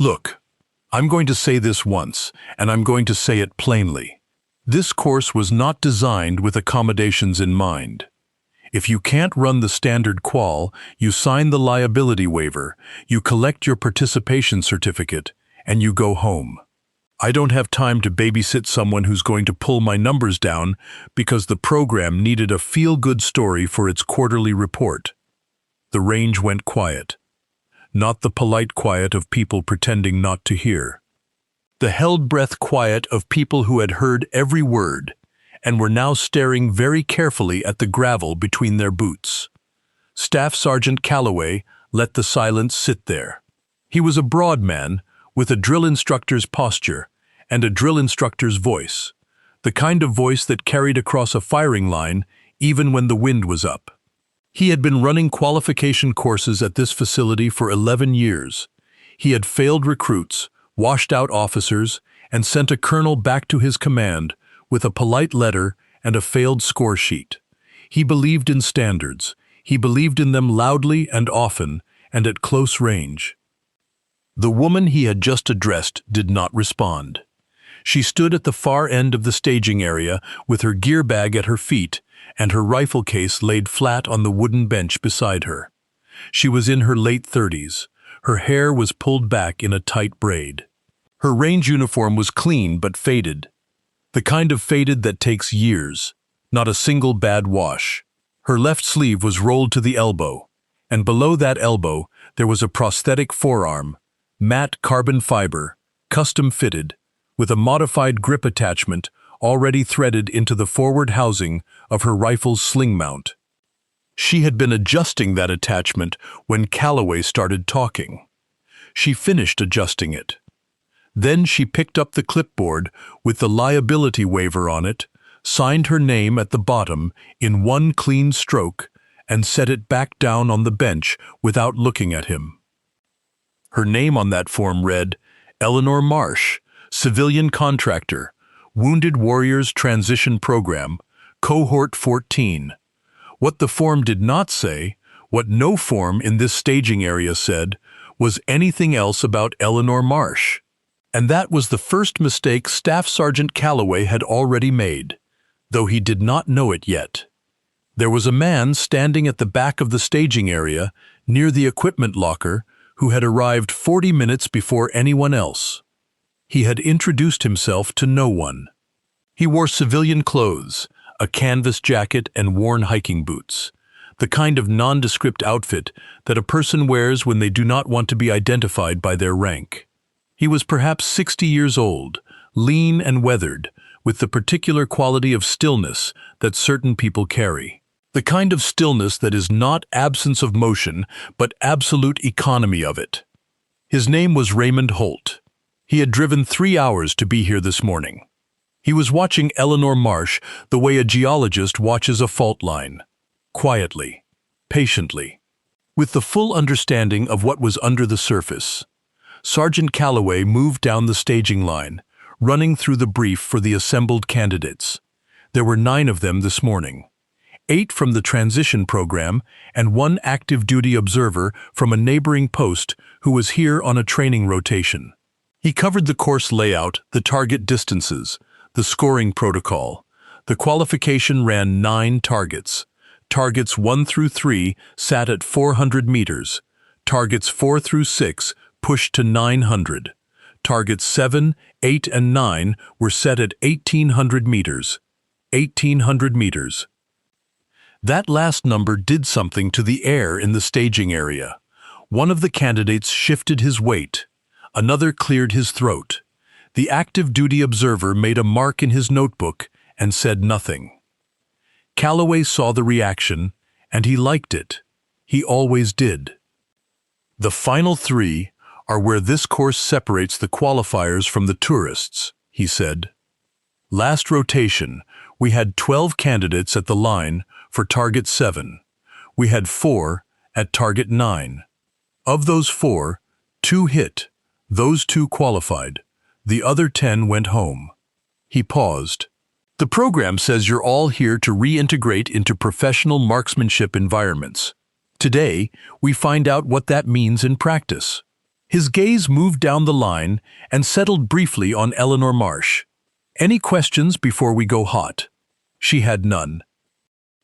Look, I'm going to say this once, and I'm going to say it plainly. This course was not designed with accommodations in mind. If you can't run the standard qual, you sign the liability waiver, you collect your participation certificate, and you go home. I don't have time to babysit someone who's going to pull my numbers down because the program needed a feel-good story for its quarterly report. The range went quiet. Not the polite quiet of people pretending not to hear. The held-breath quiet of people who had heard every word and were now staring very carefully at the gravel between their boots. Staff Sergeant Calloway let the silence sit there. He was a broad man with a drill instructor's posture and a drill instructor's voice, the kind of voice that carried across a firing line even when the wind was up. He had been running qualification courses at this facility for 11 years. He had failed recruits, washed out officers, and sent a colonel back to his command with a polite letter and a failed score sheet. He believed in standards. He believed in them loudly and often and at close range. The woman he had just addressed did not respond. She stood at the far end of the staging area with her gear bag at her feet and her rifle case laid flat on the wooden bench beside her. She was in her late 30s. Her hair was pulled back in a tight braid. Her range uniform was clean but faded. The kind of faded that takes years, not a single bad wash. Her left sleeve was rolled to the elbow, and below that elbow there was a prosthetic forearm, matte carbon fiber, custom fitted, with a modified grip attachment already threaded into the forward housing of her rifle's sling mount. She had been adjusting that attachment when Calloway started talking. She finished adjusting it. Then she picked up the clipboard with the liability waiver on it, signed her name at the bottom in one clean stroke, and set it back down on the bench without looking at him. Her name on that form read, Eleanor Marsh, Civilian Contractor, Wounded Warriors Transition Program, Cohort 14. What the form did not say, what no form in this staging area said, was anything else about Eleanor Marsh. And that was the first mistake Staff Sergeant Calloway had already made, though he did not know it yet. There was a man standing at the back of the staging area, near the equipment locker, who had arrived 40 minutes before anyone else. He had introduced himself to no one. He wore civilian clothes, a canvas jacket and worn hiking boots, the kind of nondescript outfit that a person wears when they do not want to be identified by their rank. He was perhaps 60 years old, lean and weathered, with the particular quality of stillness that certain people carry. The kind of stillness that is not absence of motion, but absolute economy of it. His name was Raymond Holt. He had driven 3 hours to be here this morning. He was watching Eleanor Marsh the way a geologist watches a fault line. Quietly, patiently, with the full understanding of what was under the surface. Sergeant Calloway moved down the staging line, running through the brief for the assembled candidates. There were 9 of them this morning. 8 from the transition program and 1 active duty observer from a neighboring post who was here on a training rotation. He covered the course layout, the target distances, the scoring protocol. The qualification ran 9 targets. Targets 1 through 3 sat at 400 meters. Targets 4 through 6 pushed to 900. Targets 7, 8, and 9 were set at 1,800 meters. 1,800 meters. That last number did something to the air in the staging area. One of the candidates shifted his weight. Another cleared his throat. The active duty observer made a mark in his notebook and said nothing. Calloway saw the reaction, and he liked it. He always did. The final 3 are where this course separates the qualifiers from the tourists, he said. Last rotation, we had 12 candidates at the line for target 7. We had 4 at target 9. Of those 4, 2 hit. Those 2 qualified. The other 10 went home. He paused. The program says you're all here to reintegrate into professional marksmanship environments. Today, we find out what that means in practice. His gaze moved down the line and settled briefly on Eleanor Marsh. "Any questions before we go hot?" She had none.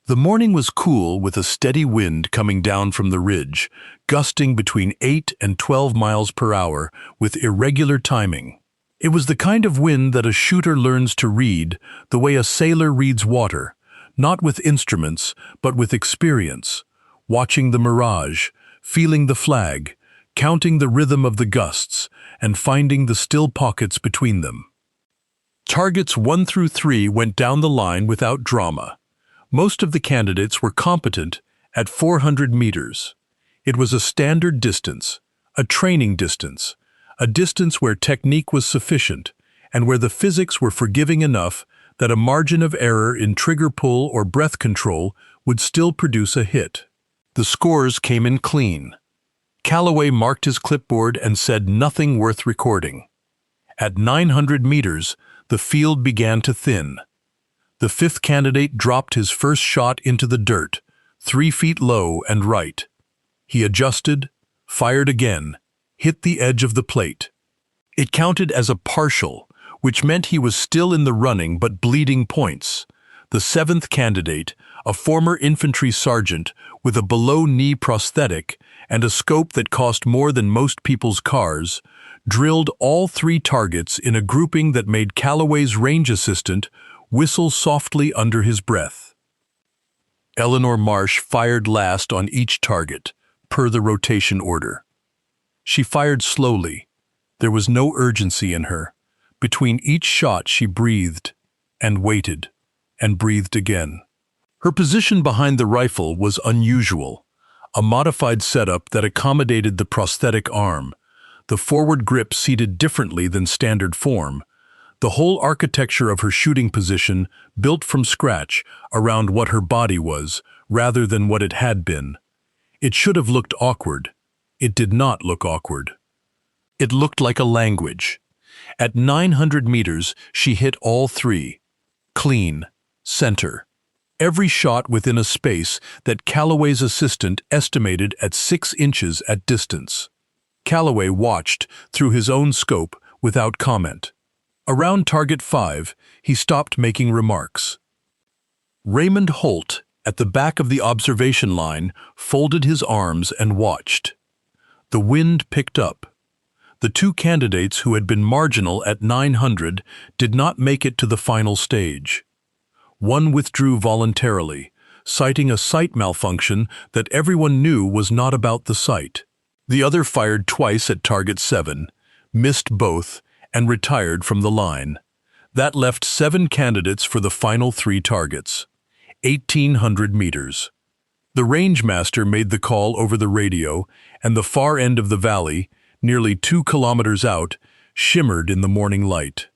The morning was cool with a steady wind coming down from the ridge, gusting between 8 and 12 miles per hour with irregular timing. It was the kind of wind that a shooter learns to read the way a sailor reads water, not with instruments, but with experience, watching the mirage, feeling the flag, counting the rhythm of the gusts, and finding the still pockets between them. Targets 1 through 3 went down the line without drama. Most of the candidates were competent at 400 meters. It was a standard distance, a training distance, a distance where technique was sufficient and where the physics were forgiving enough that a margin of error in trigger pull or breath control would still produce a hit. The scores came in clean. Calloway marked his clipboard and said nothing worth recording. At 900 meters, the field began to thin. The 5th candidate dropped his first shot into the dirt, 3 feet low and right. He adjusted, fired again, hit the edge of the plate. It counted as a partial, which meant he was still in the running but bleeding points. The 7th candidate, a former infantry sergeant with a below-knee prosthetic and a scope that cost more than most people's cars, drilled all 3 targets in a grouping that made Calloway's range assistant whistle softly under his breath. Eleanor Marsh fired last on each target, per the rotation order. She fired slowly. There was no urgency in her. Between each shot she breathed, and waited, and breathed again. Her position behind the rifle was unusual, a modified setup that accommodated the prosthetic arm, the forward grip seated differently than standard form, the whole architecture of her shooting position built from scratch around what her body was, rather than what it had been. It should have looked awkward. It did not look awkward. It looked like a language. At 900 meters, she hit all 3. Clean. Center. Every shot within a space that Calloway's assistant estimated at 6 inches at distance. Calloway watched through his own scope without comment. Around target 5, he stopped making remarks. Raymond Holt, at the back of the observation line, folded his arms and watched. The wind picked up. The 2 candidates who had been marginal at 900 did not make it to the final stage. One withdrew voluntarily, citing a sight malfunction that everyone knew was not about the sight. The other fired twice at target 7, missed both, and retired from the line. That left 7 candidates for the final 3 targets. 1,800 meters. The rangemaster made the call over the radio, and the far end of the valley, nearly 2 kilometers out, shimmered in the morning light.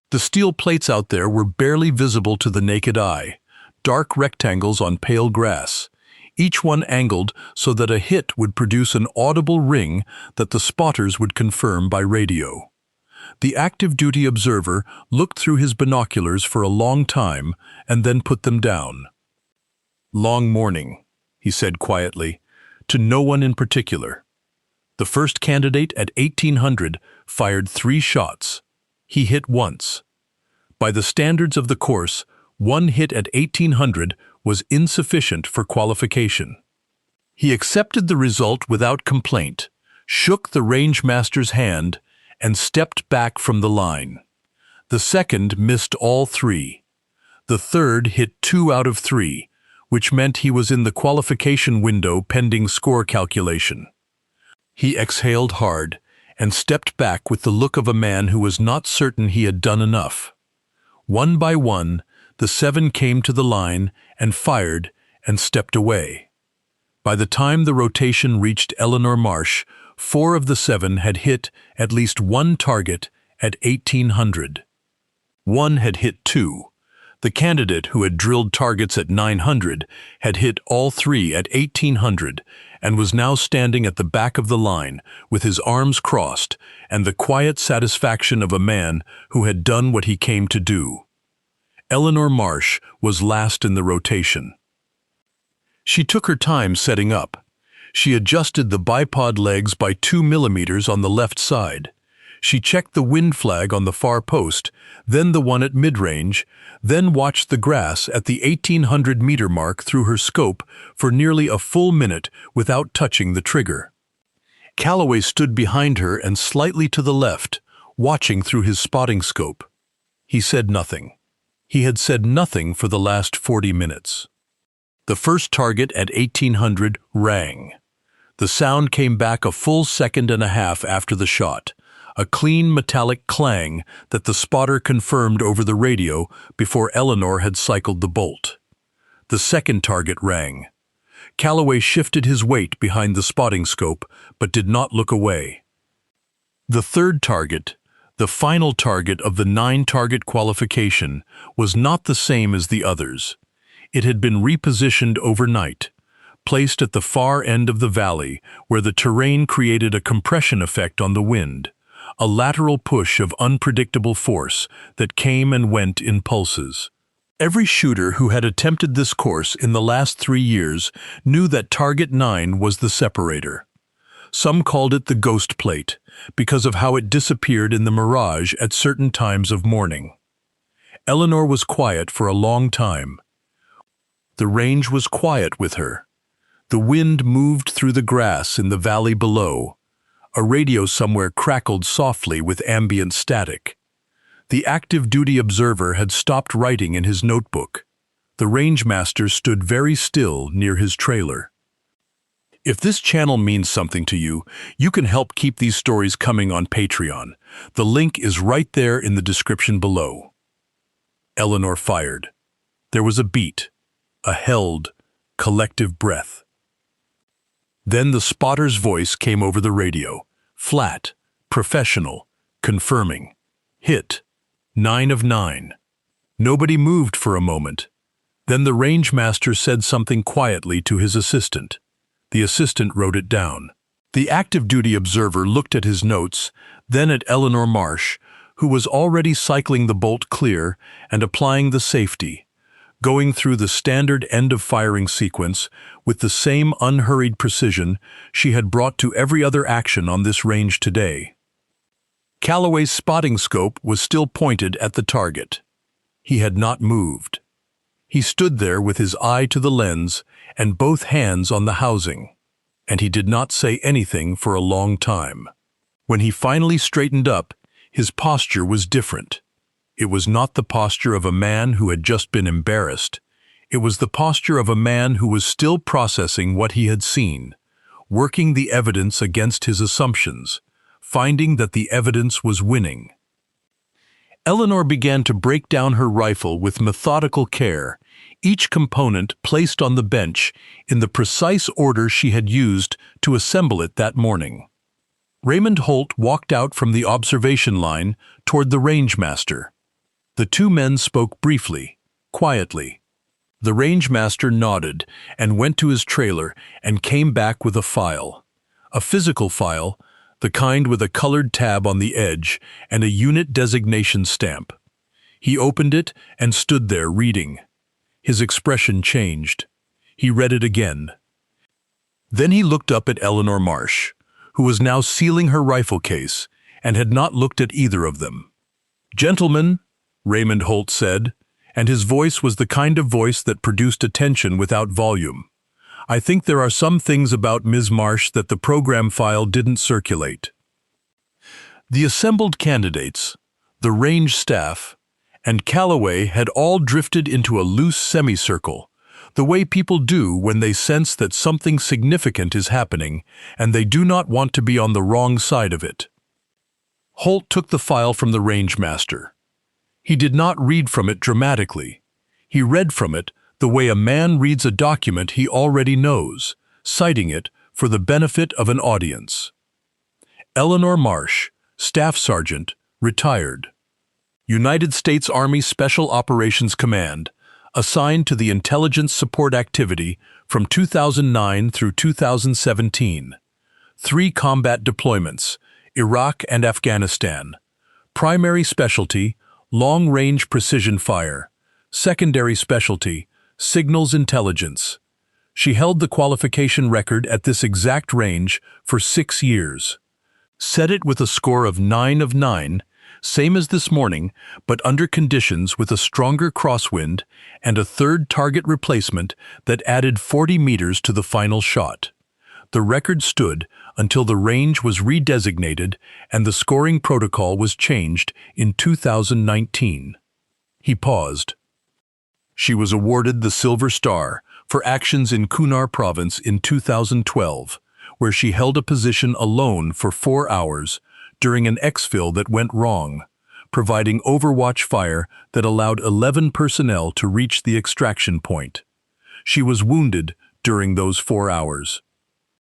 The steel plates out there were barely visible to the naked eye, dark rectangles on pale grass, each one angled so that a hit would produce an audible ring that the spotters would confirm by radio. The active-duty observer looked through his binoculars for a long time and then put them down. "Long morning," he said quietly, to no one in particular. The first candidate at 1,800 fired 3 shots. He hit once. By the standards of the course, 1 hit at 1,800 was insufficient for qualification. He accepted the result without complaint, shook the rangemaster's hand, and stepped back from the line. The second missed all 3. The third hit 2 out of 3, which meant he was in the qualification window pending score calculation. He exhaled hard and stepped back with the look of a man who was not certain he had done enough. One by one, the 7 came to the line and fired and stepped away. By the time the rotation reached Eleanor Marsh, 4 of the 7 had hit at least 1 target at 1,800. 1 had hit 2. The candidate who had drilled targets at 900 had hit all 3 at 1,800 and was now standing at the back of the line with his arms crossed and the quiet satisfaction of a man who had done what he came to do. Eleanor Marsh was last in the rotation. She took her time setting up. She adjusted the bipod legs by 2 millimeters on the left side. She checked the wind flag on the far post, then the one at mid-range, then watched the grass at the 1,800-meter mark through her scope for nearly a full minute without touching the trigger. Calloway stood behind her and slightly to the left, watching through his spotting scope. He said nothing. He had said nothing for the last 40 minutes. The first target at 1,800 rang. The sound came back a full second and a half after the shot, a clean metallic clang that the spotter confirmed over the radio before Eleanor had cycled the bolt. The second target rang. Calloway shifted his weight behind the spotting scope, but did not look away. The third target, the final target of the 9-target qualification, was not the same as the others. It had been repositioned overnight, placed at the far end of the valley where the terrain created a compression effect on the wind, a lateral push of unpredictable force that came and went in pulses. Every shooter who had attempted this course in the last 3 years knew that Target 9 was the separator. Some called it the ghost plate because of how it disappeared in the mirage at certain times of morning. Eleanor was quiet for a long time. The range was quiet with her. The wind moved through the grass in the valley below. A radio somewhere crackled softly with ambient static. The active duty observer had stopped writing in his notebook. The rangemaster stood very still near his trailer. If this channel means something to you, you can help keep these stories coming on Patreon. The link is right there in the description below. Eleanor fired. There was a beat, a held, collective breath. Then the spotter's voice came over the radio, flat, professional, confirming. Hit. 9 of 9. Nobody moved for a moment. Then the rangemaster said something quietly to his assistant. The assistant wrote it down. The active duty observer looked at his notes, then at Eleanor Marsh, who was already cycling the bolt clear and applying the safety, going through the standard end-of-firing sequence with the same unhurried precision she had brought to every other action on this range today. Calloway's spotting scope was still pointed at the target. He had not moved. He stood there with his eye to the lens and both hands on the housing, and he did not say anything for a long time. When he finally straightened up, his posture was different. It was not the posture of a man who had just been embarrassed. It was the posture of a man who was still processing what he had seen, working the evidence against his assumptions, finding that the evidence was winning. Eleanor began to break down her rifle with methodical care, each component placed on the bench in the precise order she had used to assemble it that morning. Raymond Holt walked out from the observation line toward the rangemaster. The two men spoke briefly, quietly. The rangemaster nodded and went to his trailer and came back with a file, a physical file, the kind with a colored tab on the edge and a unit designation stamp. He opened it and stood there reading. His expression changed. He read it again. Then he looked up at Eleanor Marsh, who was now sealing her rifle case and had not looked at either of them. "Gentlemen," Raymond Holt said, and his voice was the kind of voice that produced attention without volume. "I think there are some things about Ms. Marsh that the program file didn't circulate." The assembled candidates, the range staff, and Calloway had all drifted into a loose semicircle, the way people do when they sense that something significant is happening and they do not want to be on the wrong side of it. Holt took the file from the rangemaster. He did not read from it dramatically. He read from it the way a man reads a document he already knows, citing it for the benefit of an audience. Eleanor Marsh, Staff Sergeant, retired. United States Army Special Operations Command, assigned to the Intelligence Support Activity from 2009 through 2017. 3 combat deployments, Iraq and Afghanistan. Primary specialty, long-range precision fire. Secondary specialty, signals intelligence. She held the qualification record at this exact range for 6 years. Set it with a score of 9 of 9, same as this morning, but under conditions with a stronger crosswind and a third target replacement that added 40 meters to the final shot. The record stood until the range was redesignated and the scoring protocol was changed in 2019. He paused. She was awarded the Silver Star for actions in Kunar province in 2012, where she held a position alone for 4 hours during an exfil that went wrong, providing overwatch fire that allowed 11 personnel to reach the extraction point. She was wounded during those 4 hours.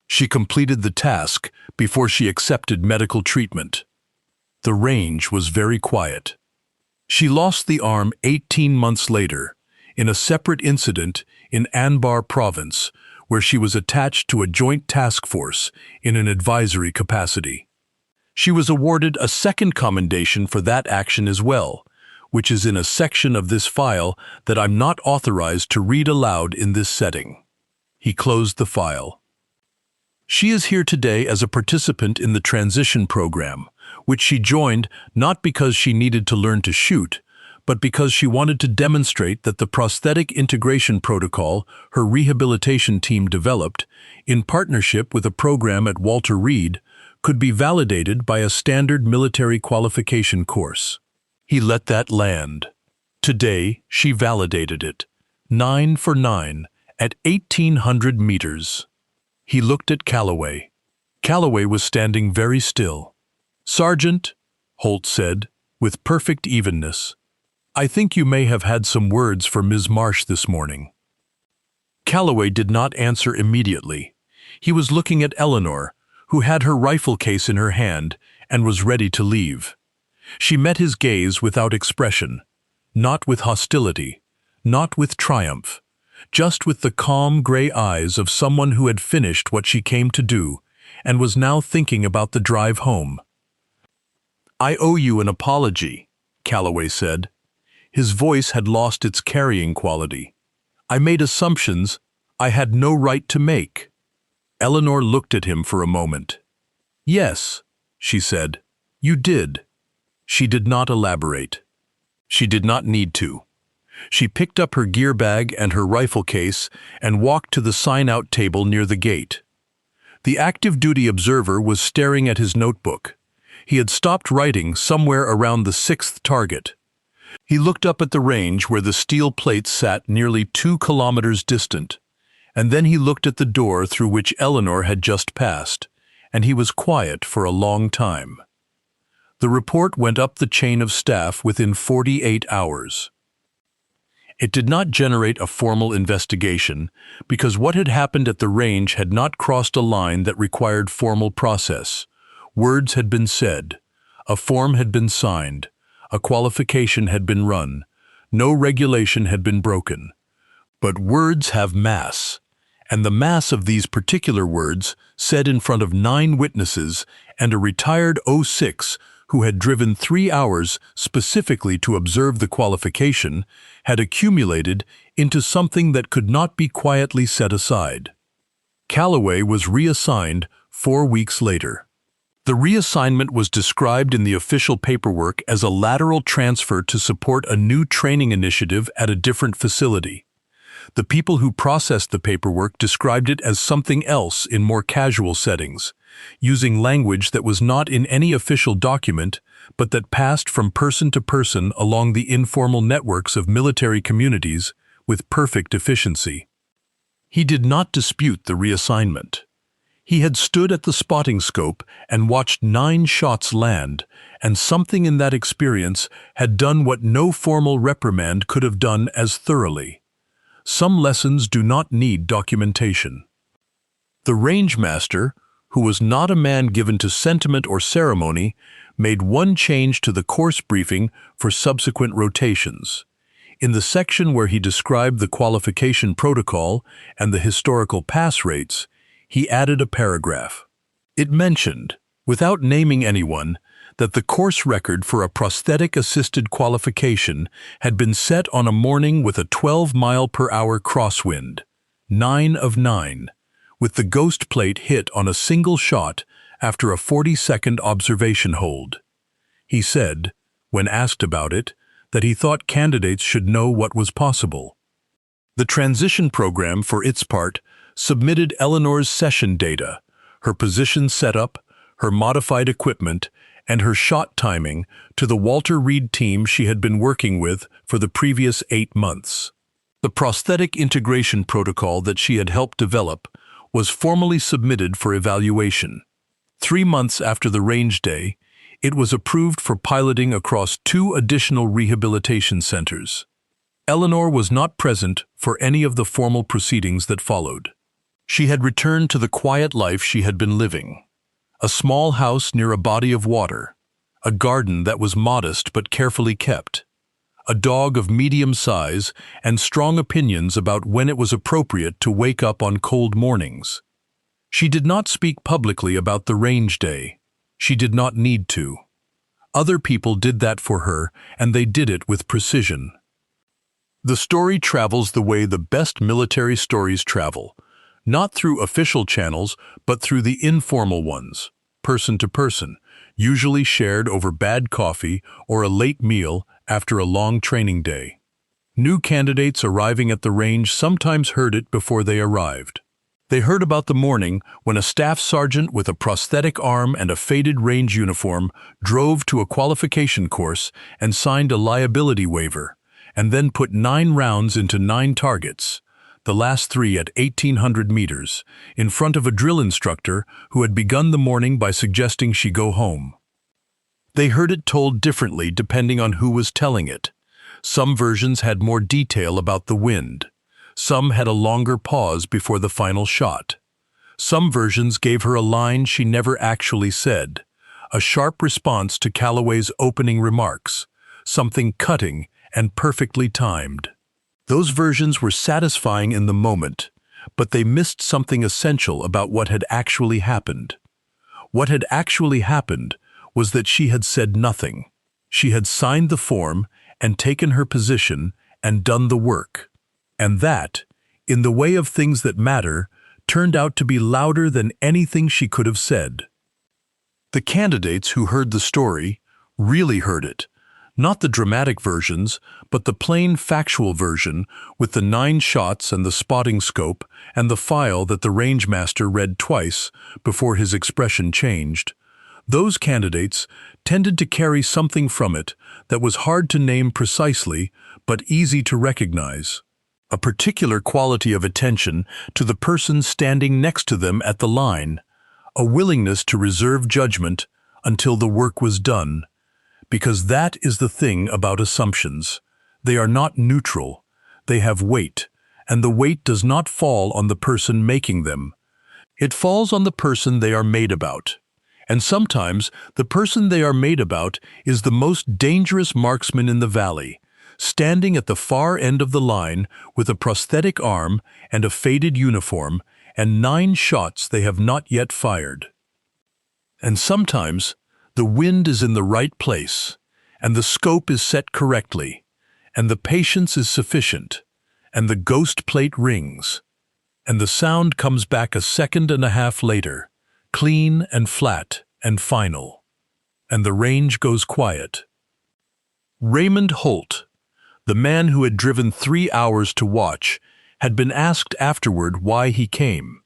She completed the task before she accepted medical treatment. The range was very quiet. She lost the arm 18 months later in a separate incident in Anbar province, where she was attached to a joint task force in an advisory capacity. She was awarded a second commendation for that action as well, which is in a section of this file that I'm not authorized to read aloud in this setting. He closed the file. She is here today as a participant in the transition program, which she joined not because she needed to learn to shoot, but because she wanted to demonstrate that the prosthetic integration protocol her rehabilitation team developed, in partnership with a program at Walter Reed, could be validated by a standard military qualification course. He let that land. Today, she validated it. 9 for 9 at 1,800 meters. He looked at Calloway. Calloway was standing very still. "Sergeant," Holt said, with perfect evenness, "I think you may have had some words for Ms. Marsh this morning." Calloway did not answer immediately. He was looking at Eleanor, who had her rifle case in her hand and was ready to leave. She met his gaze without expression, not with hostility, not with triumph, just with the calm gray eyes of someone who had finished what she came to do and was now thinking about the drive home. "I owe you an apology," Calloway said. His voice had lost its carrying quality. "I made assumptions I had no right to make." Eleanor looked at him for a moment. "Yes," she said, "you did." She did not elaborate. She did not need to. She picked up her gear bag and her rifle case and walked to the sign-out table near the gate. The active duty observer was staring at his notebook. He had stopped writing somewhere around the 6th target. He looked up at the range where the steel plates sat nearly 2 kilometers distant, and then he looked at the door through which Eleanor had just passed, and he was quiet for a long time. The report went up the chain of staff within 48 hours. It did not generate a formal investigation because what had happened at the range had not crossed a line that required formal process. Words had been said, a form had been signed, a qualification had been run, no regulation had been broken. But words have mass, and the mass of these particular words, said in front of 9 witnesses and a retired 06 who had driven 3 hours specifically to observe the qualification, had accumulated into something that could not be quietly set aside. Calloway was reassigned 4 weeks later. The reassignment was described in the official paperwork as a lateral transfer to support a new training initiative at a different facility. The people who processed the paperwork described it as something else in more casual settings, using language that was not in any official document, but that passed from person to person along the informal networks of military communities with perfect efficiency. He did not dispute the reassignment. He had stood at the spotting scope and watched 9 shots land, and something in that experience had done what no formal reprimand could have done as thoroughly. Some lessons do not need documentation. The rangemaster, who was not a man given to sentiment or ceremony, made one change to the course briefing for subsequent rotations. In the section where he described the qualification protocol and the historical pass rates, he added a paragraph. It mentioned, without naming anyone, that the course record for a prosthetic-assisted qualification had been set on a morning with a 12-mile-per-hour crosswind. 9 of 9, with the ghost plate hit on a single shot after a 40-second observation hold. He said, when asked about it, that he thought candidates should know what was possible. The transition program, for its part, submitted Eleanor's session data, her position setup, her modified equipment, and her shot timing to the Walter Reed team she had been working with for the previous 8 months. The prosthetic integration protocol that she had helped develop was formally submitted for evaluation. 3 months after the range day, it was approved for piloting across 2 additional rehabilitation centers. Eleanor was not present for any of the formal proceedings that followed. She had returned to the quiet life she had been living. A small house near a body of water, a garden that was modest but carefully kept, a dog of medium size, and strong opinions about when it was appropriate to wake up on cold mornings. She did not speak publicly about the range day. She did not need to. Other people did that for her, and they did it with precision. The story travels the way the best military stories travel, not through official channels, but through the informal ones, person to person, usually shared over bad coffee or a late meal after a long training day. New candidates arriving at the range sometimes heard it before they arrived. They heard about the morning when a staff sergeant with a prosthetic arm and a faded range uniform drove to a qualification course and signed a liability waiver, and then put 9 rounds into 9 targets, the last 3 at 1,800 meters, in front of a drill instructor who had begun the morning by suggesting she go home. They heard it told differently depending on who was telling it. Some versions had more detail about the wind. Some had a longer pause before the final shot. Some versions gave her a line she never actually said, a sharp response to Calloway's opening remarks, something cutting and perfectly timed. Those versions were satisfying in the moment, but they missed something essential about what had actually happened. What had actually happened was that she had said nothing. She had signed the form and taken her position and done the work. And that, in the way of things that matter, turned out to be louder than anything she could have said. The candidates who heard the story really heard it, not the dramatic versions, but the plain factual version with the 9 shots and the spotting scope and the file that the rangemaster read twice before his expression changed. Those candidates tended to carry something from it that was hard to name precisely but easy to recognize. A particular quality of attention to the person standing next to them at the line, a willingness to reserve judgment until the work was done, because that is the thing about assumptions. They are not neutral, they have weight, and the weight does not fall on the person making them. It falls on the person they are made about. And sometimes the person they are made about is the most dangerous marksman in the valley, standing at the far end of the line with a prosthetic arm and a faded uniform and 9 shots they have not yet fired. And sometimes the wind is in the right place, and the scope is set correctly, and the patience is sufficient, and the ghost plate rings, and the sound comes back a second and a half later, clean and flat and final, and the range goes quiet. Raymond Holt, the man who had driven 3 hours to watch, had been asked afterward why he came.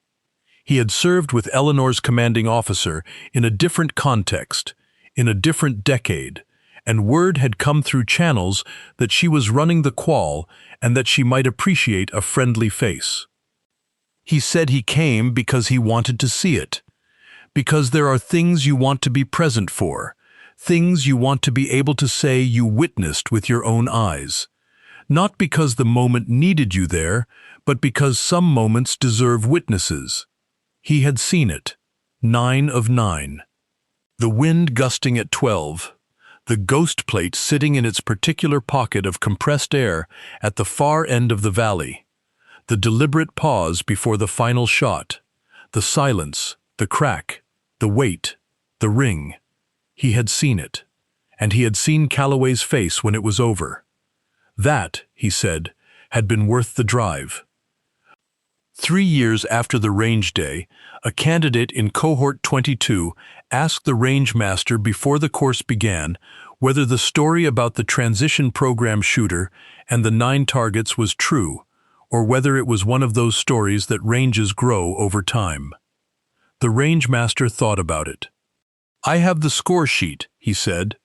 He had served with Eleanor's commanding officer in a different context, in a different decade, and word had come through channels that she was running the qual and that she might appreciate a friendly face. He said he came because he wanted to see it, because there are things you want to be present for, things you want to be able to say you witnessed with your own eyes. Not because the moment needed you there, but because some moments deserve witnesses. He had seen it. 9 of 9. The wind gusting at 12. The ghost plate sitting in its particular pocket of compressed air at the far end of the valley. The deliberate pause before the final shot. The silence, the crack, the weight, the ring. He had seen it, and he had seen Calloway's face when it was over. That, he said, had been worth the drive. 3 years after the range day, a candidate in cohort 22 asked the range master before the course began whether the story about the transition program shooter and the 9 targets was true, or whether it was one of those stories that ranges grow over time. The range master thought about it. "I have the score sheet," he said.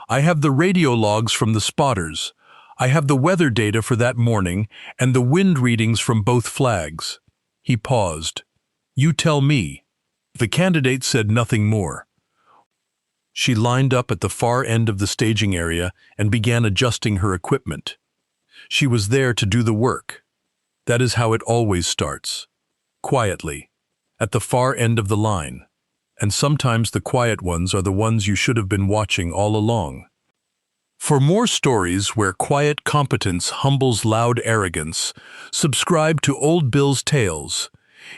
"I have the radio logs from the spotters. I have the weather data for that morning and the wind readings from both flags." He paused. "You tell me." The candidate said nothing more. She lined up at the far end of the staging area and began adjusting her equipment. She was there to do the work. That is how it always starts. Quietly, at the far end of the line. And sometimes the quiet ones are the ones you should have been watching all along. For more stories where quiet competence humbles loud arrogance, subscribe to Old Bill's Tales.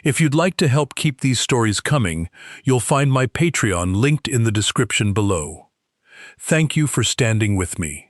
If you'd like to help keep these stories coming, you'll find my Patreon linked in the description below. Thank you for standing with me.